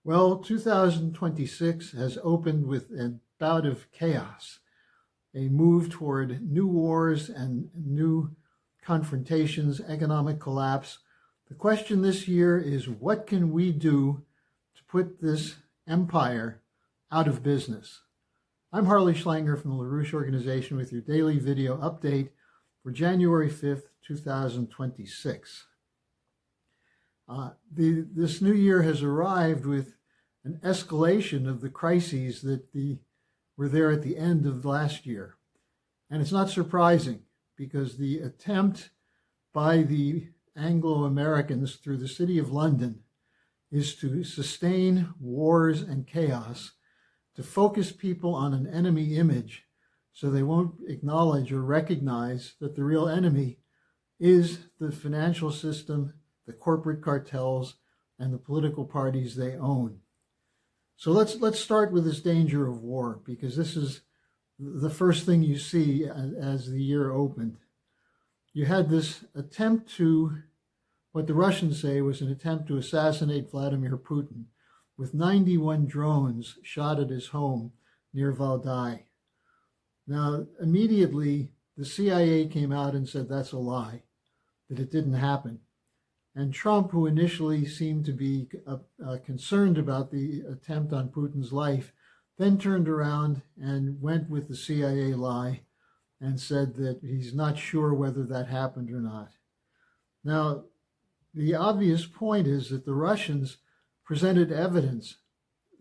Well, 2026 has opened with a bout of chaos, a move toward new wars and new confrontations, economic collapse. The question this year is, what can we do to put this empire out of business? I'm Harley Schlanger from the LaRouche Organization with your daily video update for January 5th, 2026. This new year has arrived with an escalation of the crises that were there at the end of last year. And it's not surprising, because the attempt by the Anglo-Americans through the City of London is to sustain wars and chaos, to focus people on an enemy image so they won't acknowledge or recognize that the real enemy is the financial system, the corporate cartels, and the political parties they own. So let's start with this danger of war, because this is the first thing you see as the year opened. You had this attempt to, what the Russians say was an attempt to assassinate Vladimir Putin, with 91 drones shot at his home near Valdai. Now, immediately, the CIA came out and said that's a lie, that it didn't happen. And Trump, who initially seemed to be concerned about the attempt on Putin's life, then turned around and went with the CIA lie and said that he's not sure whether that happened or not. Now, the obvious point is that the Russians presented evidence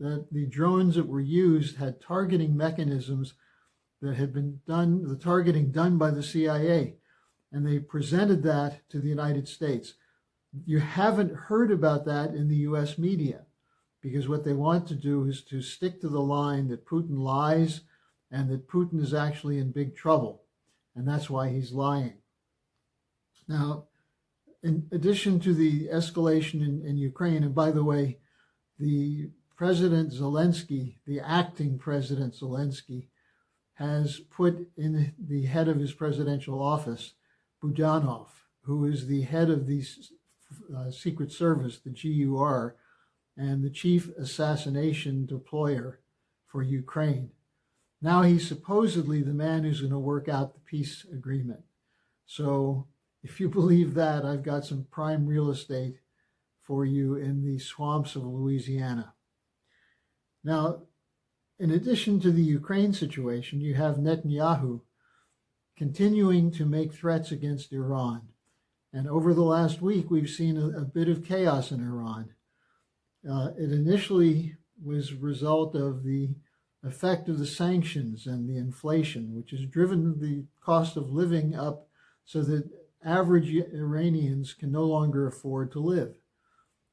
that the drones that were used had targeting mechanisms that had been done, the targeting done by the CIA, and they presented that to the United States. You haven't heard about that in the US media, because what they want to do is to stick to the line that Putin lies and that Putin is actually in big trouble, and that's why he's lying. Now, in addition to the escalation in Ukraine, and by the way, the President Zelensky, the acting President Zelensky, has put in the head of his presidential office, Budanov, who is the head of the Secret Service, the GUR, and the chief assassination deployer for Ukraine. Now he's supposedly the man who's going to work out the peace agreement. So if you believe that, I've got some prime real estate for you in the swamps of Louisiana. Now, in addition to the Ukraine situation, you have Netanyahu continuing to make threats against Iran. And over the last week, we've seen a bit of chaos in Iran. It initially was a result of the effect of the sanctions and the inflation, which has driven the cost of living up so that average Iranians can no longer afford to live.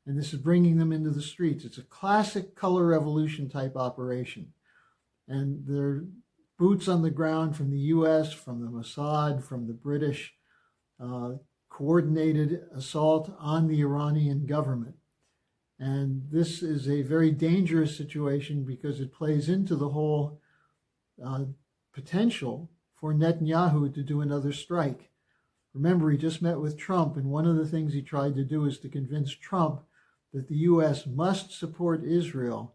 And this is bringing them into the streets. It's a classic color revolution type operation. And there are boots on the ground from the US, from the Mossad, from the British, coordinated assault on the Iranian government. And this is a very dangerous situation, because it plays into the whole potential for Netanyahu to do another strike. Remember, he just met with Trump, and one of the things he tried to do is to convince Trump that the US must support Israel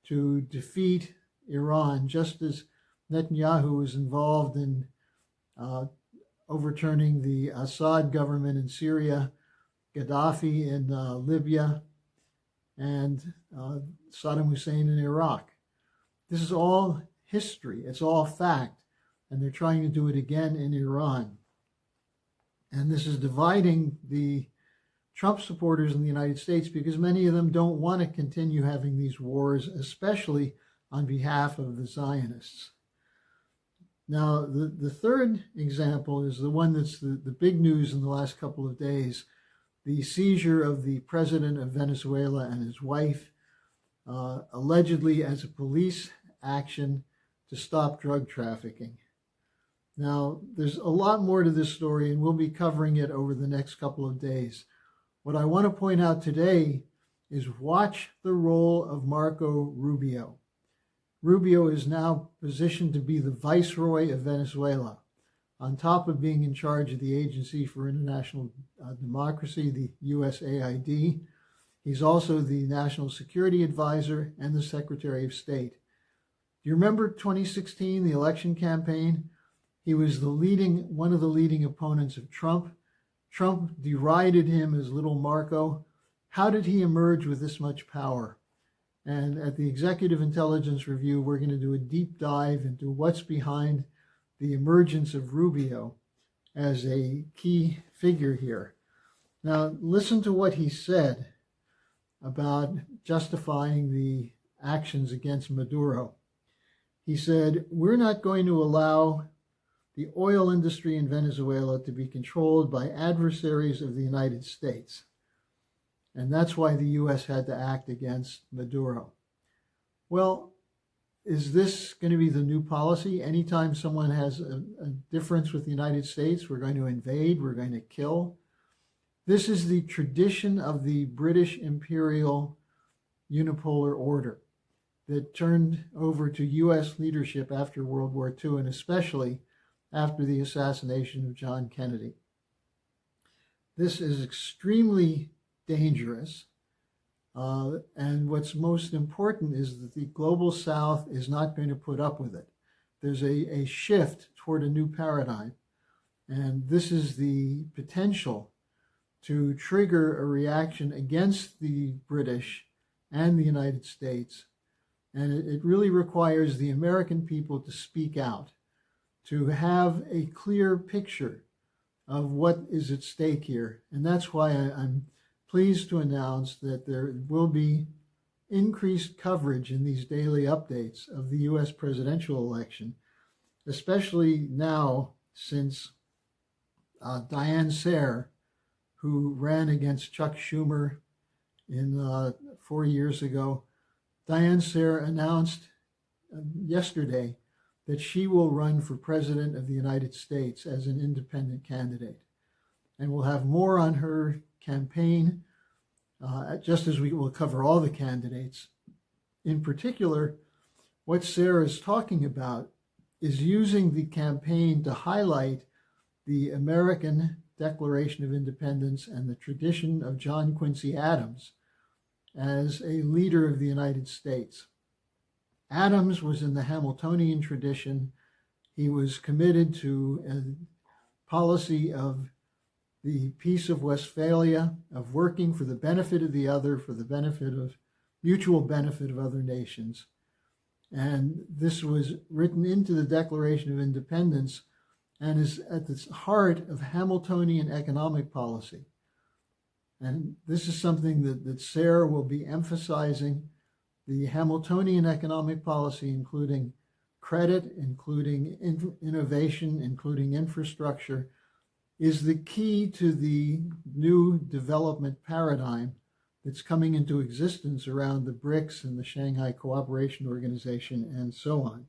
to defeat Iran, just as Netanyahu was involved in overturning the Assad government in Syria, Gaddafi in Libya, and Saddam Hussein in Iraq. This is all history. It's all fact. And they're trying to do it again in Iran. And this is dividing the Trump supporters in the United States, because many of them don't want to continue having these wars, especially on behalf of the Zionists. Now, the third example is the one that's the big news in the last couple of days: the seizure of the president of Venezuela and his wife, allegedly as a police action to stop drug trafficking. Now, there's a lot more to this story, and we'll be covering it over the next couple of days. What I want to point out today is watch the role of Marco Rubio. Rubio is now positioned to be the viceroy of Venezuela, on top of being in charge of the Agency for International Democracy, the USAID. He's also the National Security Advisor and the Secretary of State. Do you remember 2016, the election campaign? He was one of the leading opponents of Trump. Trump derided him as Little Marco. How did he emerge with this much power? And at the Executive Intelligence Review, we're going to do a deep dive into what's behind the emergence of Rubio as a key figure here. Now, listen to what he said about justifying the actions against Maduro. He said, "We're not going to allow the oil industry in Venezuela to be controlled by adversaries of the United States." And that's why the U.S. had to act against Maduro. Well, is this going to be the new policy? Anytime someone has a difference with the United States, we're going to invade, we're going to kill. This is the tradition of the British Imperial Unipolar Order that turned over to U.S. leadership after World War II, and especially after the assassination of John Kennedy. This is extremely dangerous. And what's most important is that the global South is not going to put up with it. There's a shift toward a new paradigm. And this is the potential to trigger a reaction against the British and the United States. And it really requires the American people to speak out, to have a clear picture of what is at stake here. And that's why I'm pleased to announce that there will be increased coverage in these daily updates of the U.S. presidential election, especially now since Diane Sayre, who ran against Chuck Schumer 4 years ago, Diane Sayre announced yesterday that she will run for president of the United States as an independent candidate. And we'll have more on her campaign, just as we will cover all the candidates. In particular, what Sarah is talking about is using the campaign to highlight the American Declaration of Independence and the tradition of John Quincy Adams as a leader of the United States. Adams was in the Hamiltonian tradition. He was committed to a policy of the Peace of Westphalia, of working for the benefit of the other, for the mutual benefit of other nations. And this was written into the Declaration of Independence and is at the heart of Hamiltonian economic policy. And this is something that Sarah will be emphasizing. The Hamiltonian economic policy, including credit, including innovation, including infrastructure, is the key to the new development paradigm that's coming into existence around the BRICS and the Shanghai Cooperation Organization and so on.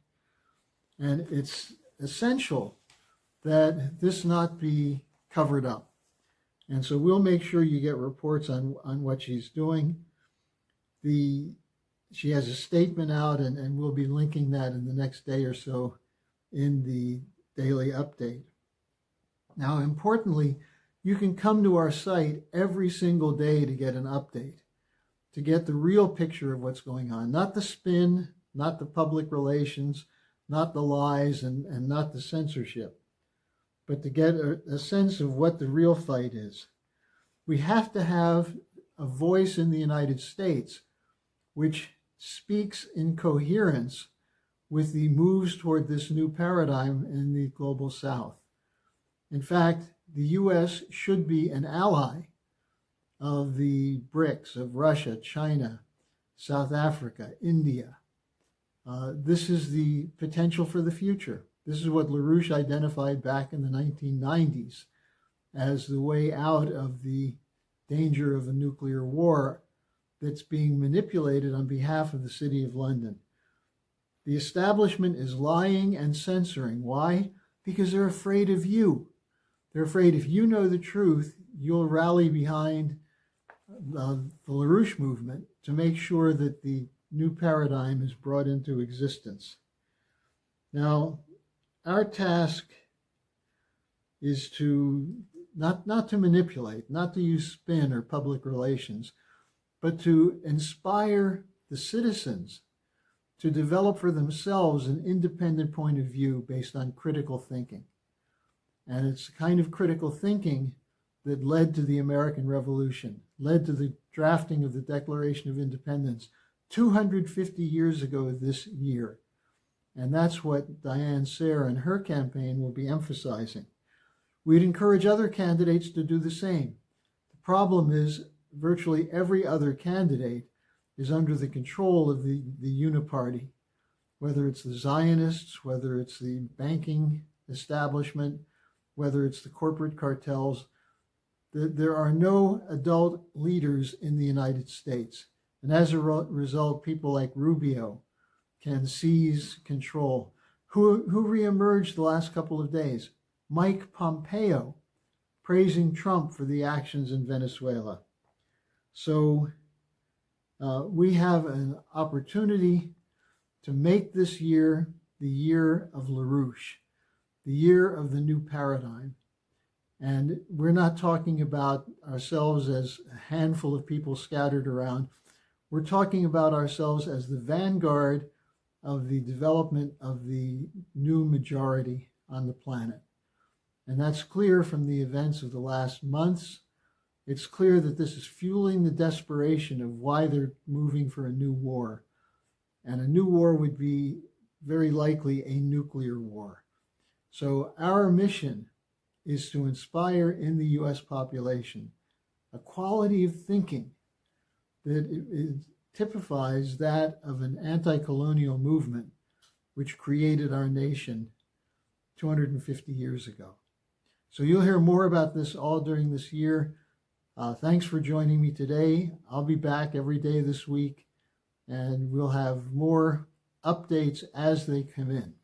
And it's essential that this not be covered up. And so we'll make sure you get reports on what she's doing. She has a statement out, and we'll be linking that in the next day or so in the daily update. Now, importantly, you can come to our site every single day to get an update, to get the real picture of what's going on, not the spin, not the public relations, not the lies, and not the censorship, but to get a sense of what the real fight is. We have to have a voice in the United States which speaks in coherence with the moves toward this new paradigm in the global South. In fact, the U.S. should be an ally of the BRICS, of Russia, China, South Africa, India. This is the potential for the future. This is what LaRouche identified back in the 1990s as the way out of the danger of a nuclear war that's being manipulated on behalf of the City of London. The establishment is lying and censoring. Why? Because they're afraid of you. They're afraid if you know the truth, you'll rally behind the LaRouche movement to make sure that the new paradigm is brought into existence. Now, our task is to not to manipulate, not to use spin or public relations, but to inspire the citizens to develop for themselves an independent point of view based on critical thinking. And it's the kind of critical thinking that led to the American Revolution, led to the drafting of the Declaration of Independence 250 years ago this year. And that's what Diane Sayre and her campaign will be emphasizing. We'd encourage other candidates to do the same. The problem is virtually every other candidate is under the control of the Uniparty, whether it's the Zionists, whether it's the banking establishment, whether it's the corporate cartels. There are no adult leaders in the United States. And as a result, people like Rubio can seize control. Who reemerged the last couple of days? Mike Pompeo, praising Trump for the actions in Venezuela. So we have an opportunity to make this year the year of LaRouche, the year of the new paradigm. And we're not talking about ourselves as a handful of people scattered around. We're talking about ourselves as the vanguard of the development of the new majority on the planet. And that's clear from the events of the last months. It's clear that this is fueling the desperation of why they're moving for a new war. And a new war would be very likely a nuclear war. So our mission is to inspire in the US population a quality of thinking that it typifies that of an anti-colonial movement which created our nation 250 years ago. So you'll hear more about this all during this year. Thanks for joining me today. I'll be back every day this week, and we'll have more updates as they come in.